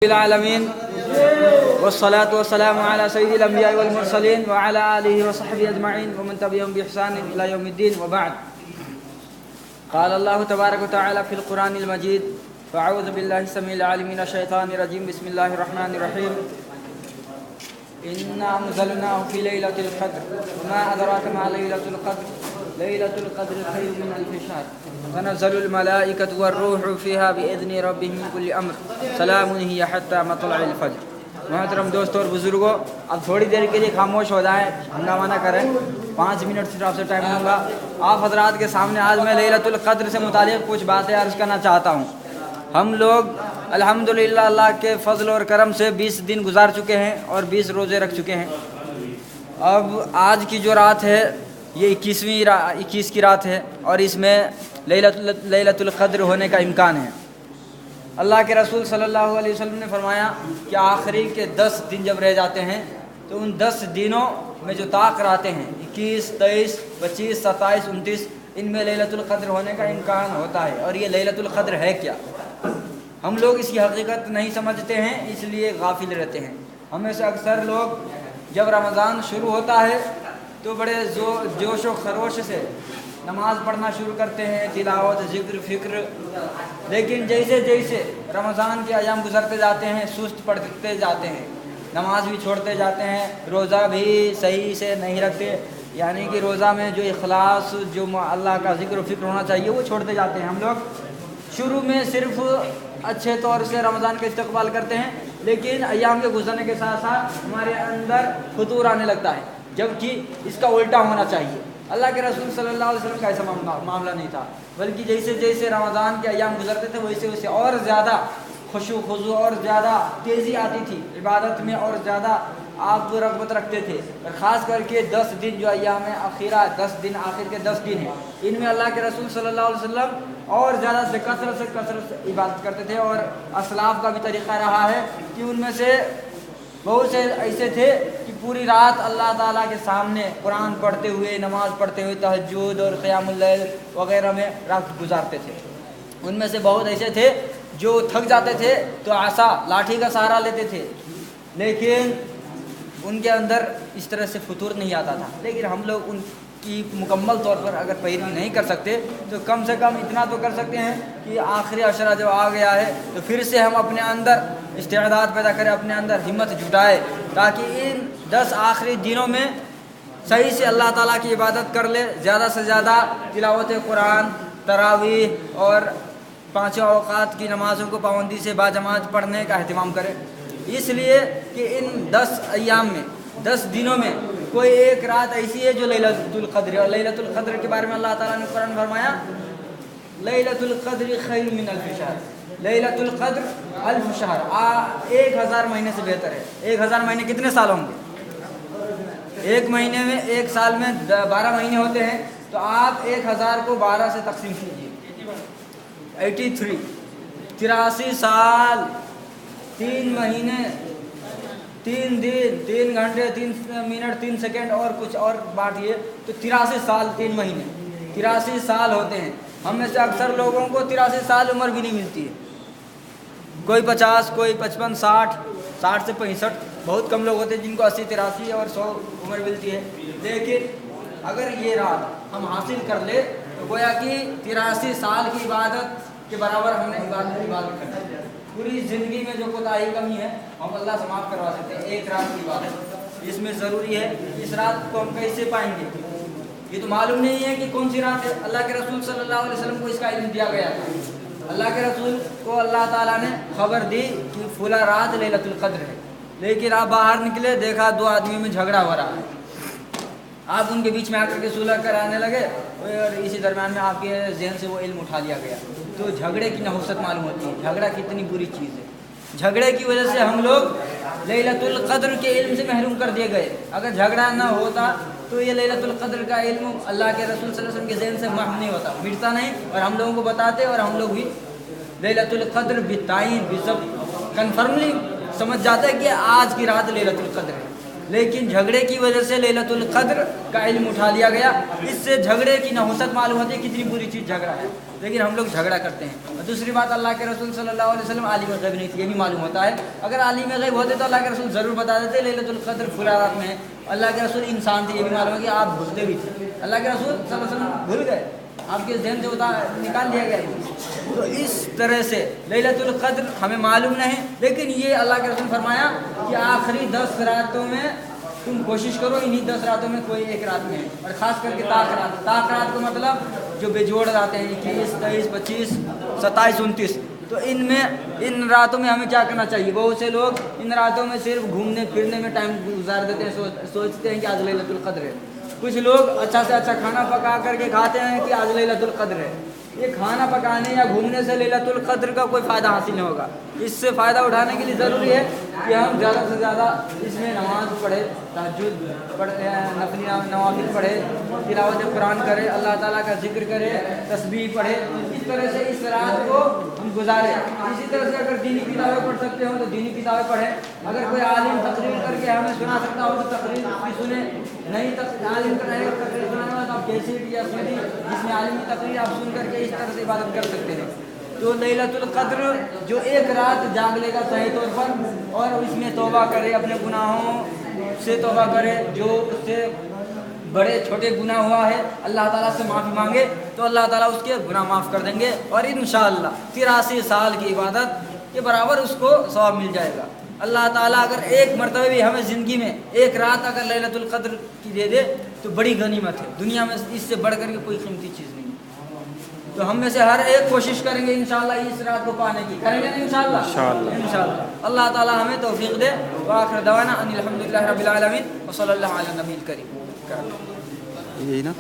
العالمين والصلاة والسلام على سيد الأنبياء والمرسلين وعلى آله وصحبه أجمعين ومن تبعهم بإحسان إلى يوم الدين وبعد. قال الله تبارك وتعالى في القرآن المجيد: فأعوذ بالله السميع العليم من الشيطان الرجيم. بسم الله الرحمن الرحيم. إنا أنزلناه في ليلة القدر وما أدراك ما ليلة القدر ليلة القدر خير من ألف شهر تنزل الملائكة والروح فيها بإذن ربهم من كل أمر سلام هي حتى مطلع الفجر. محترم دوستوں اور بزرگوں، اب تھوڑی دیر کے لیے خاموش ہو جائیں، ہنگامہ نہ کریں. 5 منٹ صرف آپ سے ٹائم لوں گا. آپ حضرات کے سامنے آج میں لیلۃ القدر سے متعلق کچھ باتیں عرض کرنا چاہتا ہوں. ہم لوگ الحمدللہ اللہ کے فضل اور کرم سے 20 دن گزار چکے ہیں اور 20 روزے رکھ چکے ہیں. اب آج کی جو رات ہے یہ 21 کی رات ہے اور اس میں لیلۃ القدر ہونے کا امکان ہے. اللہ کے رسول صلی اللہ علیہ وسلم نے فرمایا کہ آخری کے 10 دن جب رہ جاتے ہیں تو ان 10 دنوں میں جو طاق آتے ہیں 21, 23, 25, 27, 29 ان میں لیلۃ القدر ہونے کا امکان ہوتا ہے. اور یہ لیلۃ القدر ہے کیا؟ ہم لوگ اس کی حقیقت نہیں سمجھتے ہیں، اس لیے غافل رہتے ہیں. ہمیں سے اکثر لوگ جب رمضان شروع ہوتا ہے تو بڑے جوش و خروش سے نماز پڑھنا شروع کرتے ہیں، تلاوت، ذکر، فکر. لیکن جیسے جیسے رمضان کے ایام گزرتے جاتے ہیں سست پڑتے جاتے ہیں، نماز بھی چھوڑتے جاتے ہیں، روزہ بھی صحیح سے نہیں رکھتے. یعنی کہ روزہ میں جو اخلاص، جو اللہ کا ذکر و فکر ہونا چاہیے وہ چھوڑتے جاتے ہیں. ہم لوگ شروع میں صرف اچھے طور سے رمضان کا استقبال کرتے ہیں، لیکن ایام کے گزرنے کے ساتھ ساتھ ہمارے اندر فتور آنے لگتا ہے، جبکہ اس کا الٹا ہونا چاہیے. اللہ کے رسول صلی اللہ علیہ وسلم کا ایسا معاملہ نہیں تھا، بلکہ جیسے جیسے رمضان کے ایام گزرتے تھے ویسے ویسے اور زیادہ خشوع خضوع اور زیادہ تیزی آتی تھی عبادت میں، اور زیادہ آپ رغبت رکھتے تھے. اور خاص کر کے 10 دن جو ایام اخیرہ 10 دن آخر کے 10 دن ہیں ان میں اللہ کے رسول صلی اللہ علیہ وسلم اور زیادہ سے کثرت سے عبادت کرتے تھے. اور اسلاف کا بھی طریقہ رہا ہے کہ ان میں سے بہت سے ایسے تھے کہ پوری رات اللہ تعالیٰ کے سامنے قرآن پڑھتے ہوئے، نماز پڑھتے ہوئے، تہجد اور قیام اللیل وغیرہ میں رات گزارتے تھے. ان میں سے بہت ایسے تھے جو تھک جاتے تھے تو عصا، لاٹھی کا سہارا لیتے تھے، لیکن ان کے اندر اس طرح سے فطور نہیں آتا تھا. لیکن ہم لوگ ان کی مکمل طور پر اگر پیروی نہیں کر سکتے تو کم سے کم اتنا تو کر سکتے ہیں کہ آخری عشرہ جو آ گیا ہے تو پھر سے ہم اپنے اندر استعداد پیدا کریں، اپنے اندر ہمت جٹائے، تاکہ ان 10 آخری دنوں میں صحیح سے اللہ تعالیٰ کی عبادت کر لے. زیادہ سے زیادہ تلاوت قرآن، تراویح اور 5 اوقات کی نمازوں کو پابندی سے باجماعت پڑھنے کا اہتمام کرے. اس لیے کہ ان 10 ایام میں 10 دنوں میں کوئی ایک رات ایسی ہے جو لیلۃ القدر ہے. اور لیلۃ القدر کے بارے میں اللہ تعالیٰ نے قرآن فرمایا لیلۃ القدر خیر من الف شہر. لیلۃ القدر 1000 شہر، 1000 مہینے سے بہتر ہے. 1000 مہینے کتنے سال ہوں گے؟ ایک مہینے میں، ایک سال میں 12 مہینے ہوتے ہیں، تو آپ 1000 کو 12 سے تقسیم کیجیے. 83 سال، 3 مہینے، 3 دن، 3 گھنٹے، 3 منٹ، 3 سیکنڈ اور کچھ اور بات یہ تو 83 سال 3 مہینے 83 سال ہوتے ہیں. ہم میں سے اکثر لوگوں کو 83 سال عمر بھی نہیں ملتی ہے. کوئی 50، کوئی 55، 60 سے 65. بہت کم لوگ ہوتے ہیں جن کو 80، 83 اور 100 عمر ملتی ہے. لیکن اگر یہ رات ہم حاصل کر لے تو گویا کہ 83 سال کی عبادت کے برابر ہم نے عبادت کرنا ہے. پوری زندگی میں جو کوتاہی کمی ہے ہم اللہ سے معاف کروا سکتے ہیں ایک رات کی عبادت. اس میں ضروری ہے اس رات کو ہم کیسے پائیں گے؟ یہ تو معلوم نہیں ہے کہ کون سی رات ہے. اللہ کے رسول صلی اللہ علیہ وسلم کو اس کا علم دیا گیا تھا. اللہ کے رسول کو اللہ تعالیٰ نے خبر دی کہ فلاں رات لیلۃ القدر ہے، لیکن آپ باہر نکلے دیکھا 2 آدمی میں جھگڑا ہو رہا ہے. آپ ان کے بیچ میں آ کر کے صلح کرانے لگے اور اسی درمیان میں آپ کے ذہن سے وہ علم اٹھا لیا گیا. تو جھگڑے کی نحوست معلوم ہوتی ہے، جھگڑا کتنی بری چیز ہے. جھگڑے کی وجہ سے ہم لوگ لیلۃ القدر کے علم سے محروم کر دیے گئے. اگر جھگڑا نہ ہوتا تو یہ لیلۃ القدر کا علم اللہ کے رسول صلی اللہ علیہ وسلم کے ذہن سے محو نہیں ہوتا، مٹتا نہیں، اور ہم لوگوں کو بتاتے اور ہم لوگ بھی لیلۃ القدر بالتعین کنفرملی سمجھ جاتے ہیں کہ آج کی رات لیلۃ القدر ہے. لیکن جھگڑے کی وجہ سے لیلۃ القدر کا علم اٹھا لیا گیا. اس سے جھگڑے کی نحوست معلوم ہوتی ہے کتنی بری چیز جھگڑا ہے. لیکن ہم لوگ جھگڑا کرتے ہیں. اور دوسری بات اللہ کے رسول صلی اللہ علیہ وسلم عالم غیب نہیں تھے, یہ بھی معلوم ہوتا ہے. اگر عالم غیب ہوتے تو اللہ کے رسول ضرور بتا دیتے لیلۃ القدر فلاں رات میں ہے. اللہ کے رسول انسان تھے, یہ بھی معلوم ہے کہ آپ بھولتے بھی تھے. اللہ کے رسول صلی اللہ علیہ وسلم بھول گئے, آپ کے ذہن سے نکال دیا گیا. تو اس طرح سے لیلۃ القدر ہمیں معلوم نہیں, لیکن یہ اللہ کے رسول نے فرمایا کہ آخری 10 راتوں میں تم کوشش کرو, انہی 10 راتوں میں کوئی ایک رات میں ہے. اور خاص کر کے طاق رات کا مطلب جو بےجوڑ راتیں ہیں 21, 23, 25, 27, 29. تو ان راتوں میں ہمیں کیا کرنا چاہیے. بہت سے لوگ ان راتوں میں صرف گھومنے پھرنے میں ٹائم گزار دیتے ہیں, سوچتے ہیں کہ آج لیلۃ القدر ہے. کچھ لوگ اچھا سے اچھا کھانا پکا کر کے کھاتے ہیں کہ آج لیلۃ القدر ہے. یہ کھانا پکانے یا گھومنے سے لیلۃ القدر کا کوئی فائدہ حاصل نہیں ہوگا. اس سے فائدہ اٹھانے کے لیے ضروری ہے کہ ہم زیادہ سے زیادہ اس میں نماز پڑھے, تہجد پڑھے, نفلی نوافل پڑھے, تلاوت قرآن کرے, اللہ تعالیٰ کا ذکر کرے, تسبیح پڑھے. اس طرح سے اس رات کو ہم گزارے. اسی طرح سے اگر دینی کتابیں پڑھ سکتے ہوں تو دینی کتابیں پڑھیں. اگر کوئی عالم تقریر کر کے ہمیں سنا سکتا ہو تو تقریر بھی سنیں. نہیں عالم کا رہے تقریر سنانے والا تو آپ کیسٹ یا سنی جس میں عالم کی تقریر آپ سن کر کے اس طرح سے عبادت کر سکتے ہیں. تو لیلۃ القدر جو ایک رات جاگ لے گا صحیح طور پر اور اس میں توبہ کرے, اپنے گناہوں سے توبہ کرے, جو اس سے بڑے چھوٹے گناہ ہوا ہے اللہ تعالیٰ سے معافی مانگے تو اللہ تعالیٰ اس کے گناہ معاف کر دیں گے. اور انشاءاللہ 83 سال کی عبادت کے برابر اس کو ثواب مل جائے گا. اللہ تعالیٰ اگر ایک مرتبہ بھی ہمیں زندگی میں ایک رات اگر لیلۃ القدر کی دے دے تو بڑی غنیمت ہے. دنیا میں اس سے بڑھ کر کے کوئی قیمتی چیز نہیں ہے. تو ہم میں سے ہر ایک کوشش کریں گے انشاءاللہ اس رات کو پانے کی. کریں گے انشاءاللہ. اللہ تعالیٰ ہمیں توفیق دے. وآخر دعوانا ان الحمدللہ رب العالمین وصلی اللہ علی النبی الکریم. یہی نا.